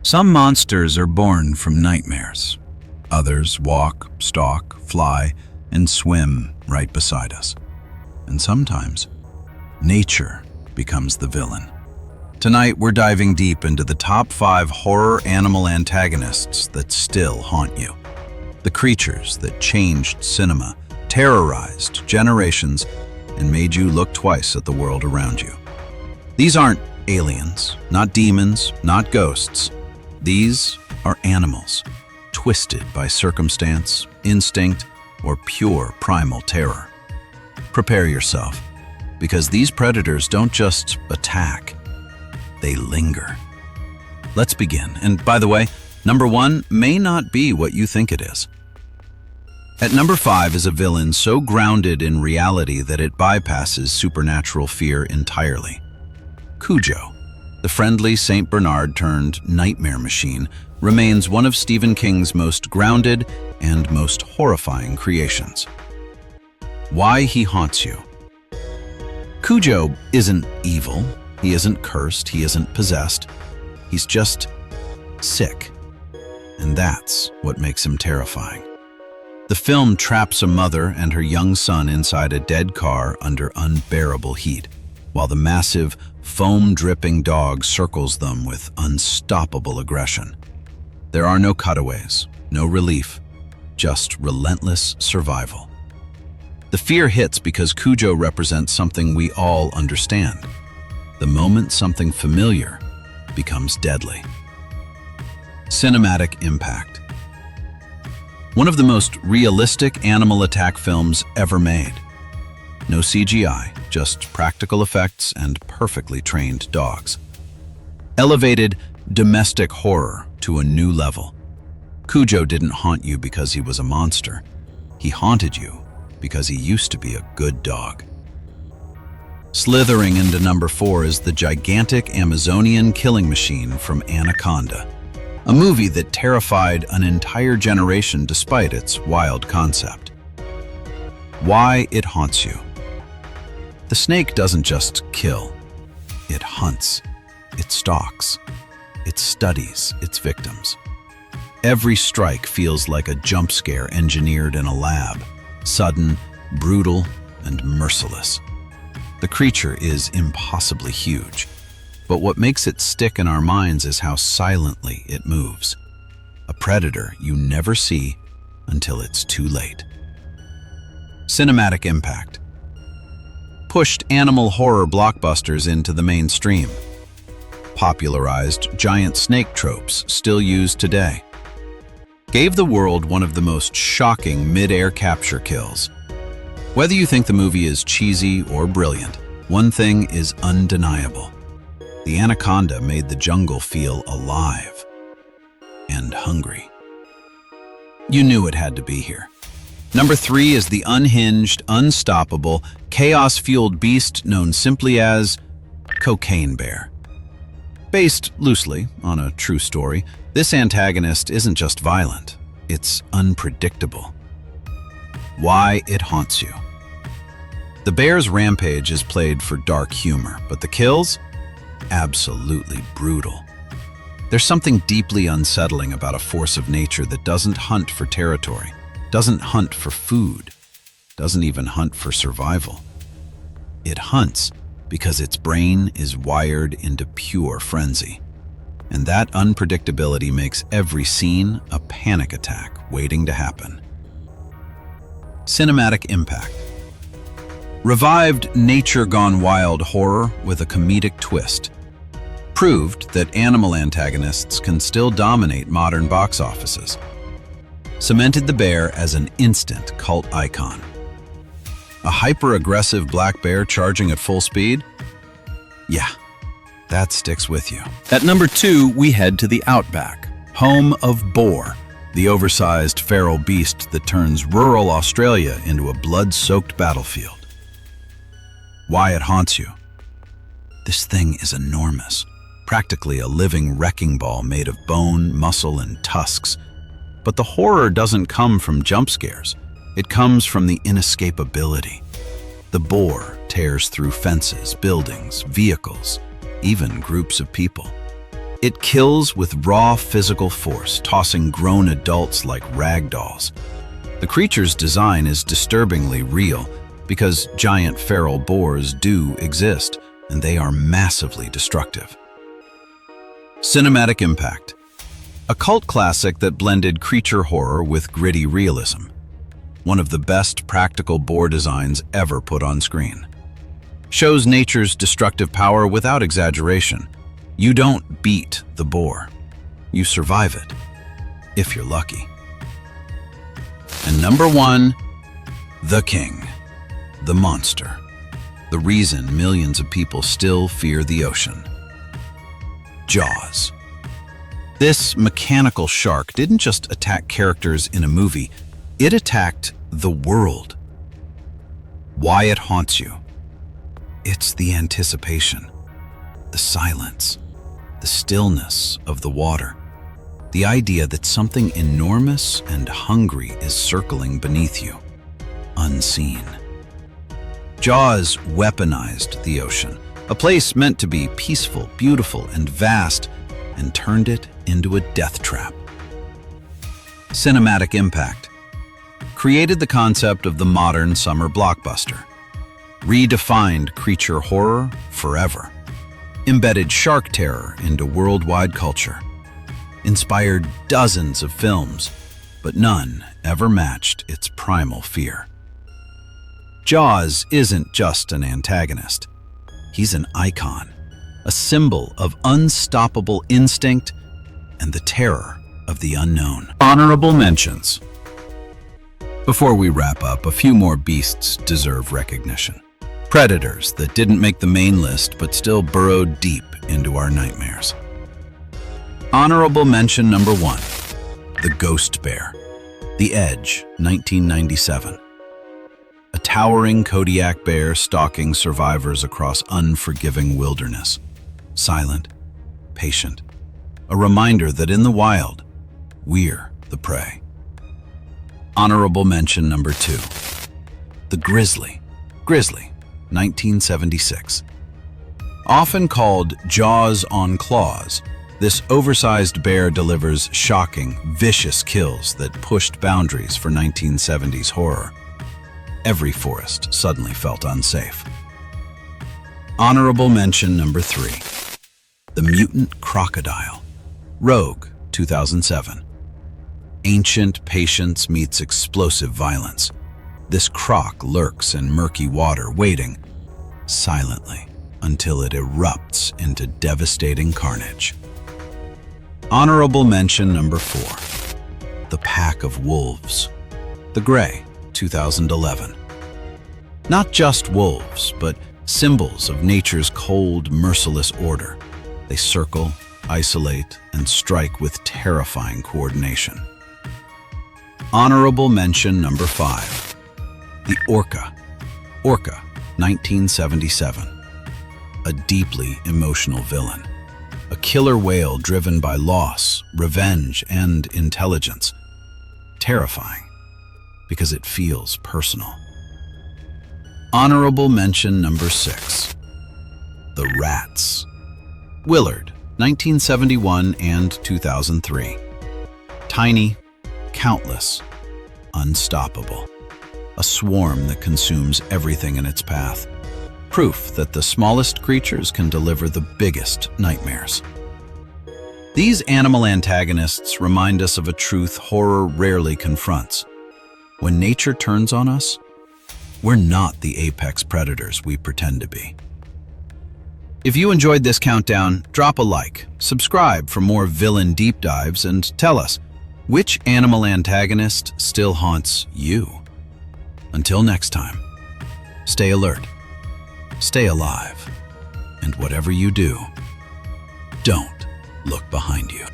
Some monsters are born from nightmares. Others walk, stalk, fly, and swim right beside us. And sometimes, nature becomes the villain. Tonight, we're diving deep into the top 5 horror animal antagonists that still haunt you. The creatures that changed cinema, terrorized generations, and made you look twice at the world around you. These aren't aliens, not demons, not ghosts. These are animals, twisted by circumstance, instinct, or pure primal terror. Prepare yourself, because these predators don't just attack, they linger. Let's begin. And by the way, number 1 may not be what you think it is. At number 5 is a villain so grounded in reality that it bypasses supernatural fear entirely. Cujo, the friendly Saint Bernard turned nightmare machine, remains one of Stephen King's most grounded and most horrifying creations. Why he haunts you. Cujo isn't evil, he isn't cursed, he isn't possessed. He's just sick. And that's what makes him terrifying. The film traps a mother and her young son inside a dead car under unbearable heat, while the massive, foam-dripping dog circles them with unstoppable aggression. There are no cutaways, no relief, just relentless survival. The fear hits because Cujo represents something we all understand. The moment something familiar becomes deadly. Cinematic impact. One of the most realistic animal attack films ever made. No CGI, just practical effects and perfectly trained dogs. Elevated domestic horror to a new level. Cujo didn't haunt you because he was a monster. He haunted you because he used to be a good dog. Slithering into number 4 is the gigantic Amazonian killing machine from Anaconda, a movie that terrified an entire generation despite its wild concept. Why it haunts you. The snake doesn't just kill, it hunts, it stalks, it studies its victims. Every strike feels like a jump scare engineered in a lab, sudden, brutal, and merciless. The creature is impossibly huge, but what makes it stick in our minds is how silently it moves. A predator you never see until it's too late. Cinematic impact. Pushed animal horror blockbusters into the mainstream. Popularized giant snake tropes still used today. Gave the world one of the most shocking mid-air capture kills. Whether you think the movie is cheesy or brilliant, one thing is undeniable. The anaconda made the jungle feel alive and hungry. You knew it had to be here. Number 3 is the unhinged, unstoppable, chaos-fueled beast known simply as Cocaine Bear. Based loosely on a true story, this antagonist isn't just violent, it's unpredictable. Why it haunts you. The bear's rampage is played for dark humor, but the kills? Absolutely brutal. There's something deeply unsettling about a force of nature that doesn't hunt for territory, doesn't hunt for food, doesn't even hunt for survival. It hunts because its brain is wired into pure frenzy. And that unpredictability makes every scene a panic attack waiting to happen. Cinematic impact. Revived nature gone wild horror with a comedic twist. Proved that animal antagonists can still dominate modern box offices. Cemented the bear as an instant cult icon. A hyper-aggressive black bear charging at full speed? Yeah, that sticks with you. At number 2, we head to the Outback, home of Boar, the oversized feral beast that turns rural Australia into a blood-soaked battlefield. Why it haunts you. This thing is enormous, practically a living wrecking ball made of bone, muscle, and tusks. But the horror doesn't come from jump scares. It comes from the inescapability. The boar tears through fences, buildings, vehicles, even groups of people. It kills with raw physical force, tossing grown adults like rag dolls. The creature's design is disturbingly real because giant feral boars do exist, and they are massively destructive. Cinematic impact. A cult classic that blended creature horror with gritty realism. One of the best practical boar designs ever put on screen. Shows nature's destructive power without exaggeration. You don't beat the boar. You survive it, if you're lucky. And number 1, The King, the monster. The reason millions of people still fear the ocean. Jaws. This mechanical shark didn't just attack characters in a movie, it attacked the world. Why it haunts you? It's the anticipation, the silence, the stillness of the water. The idea that something enormous and hungry is circling beneath you, unseen. Jaws weaponized the ocean, a place meant to be peaceful, beautiful, and vast, and turned it into a death trap. Cinematic impact. Created the concept of the modern summer blockbuster. Redefined creature horror forever. Embedded shark terror into worldwide culture. Inspired dozens of films, but none ever matched its primal fear. Jaws isn't just an antagonist. He's an icon, a symbol of unstoppable instinct and the terror of the unknown. Honorable mentions. Before we wrap up, a few more beasts deserve recognition. Predators that didn't make the main list but still burrowed deep into our nightmares. Honorable mention number 1, the ghost bear. The Edge, 1997. A towering Kodiak bear stalking survivors across unforgiving wilderness. Silent, patient. A reminder that in the wild, we're the prey. Honorable mention number 2, the grizzly. Grizzly, 1976. Often called Jaws on claws, this oversized bear delivers shocking, vicious kills that pushed boundaries for 1970s horror. Every forest suddenly felt unsafe. Honorable mention number 3, the mutant crocodile. Rogue, 2007. Ancient patience meets explosive violence. This croc lurks in murky water, waiting silently until it erupts into devastating carnage. Honorable mention number 4, the pack of wolves. The Gray, 2011. Not just wolves, but symbols of nature's cold, merciless order. They circle, isolate, and strike with terrifying coordination. Honorable mention number 5, the orca. Orca, 1977. A deeply emotional villain. A killer whale driven by loss, revenge, and intelligence. Terrifying, because it feels personal. Honorable mention number 6, the rats. Willard, 1971 and 2003. Tiny, countless, unstoppable. A swarm that consumes everything in its path. Proof that the smallest creatures can deliver the biggest nightmares. These animal antagonists remind us of a truth horror rarely confronts. When nature turns on us, we're not the apex predators we pretend to be. If you enjoyed this countdown, drop a like, subscribe for more villain deep dives, and tell us, which animal antagonist still haunts you? Until next time, stay alert, stay alive, and whatever you do, don't look behind you.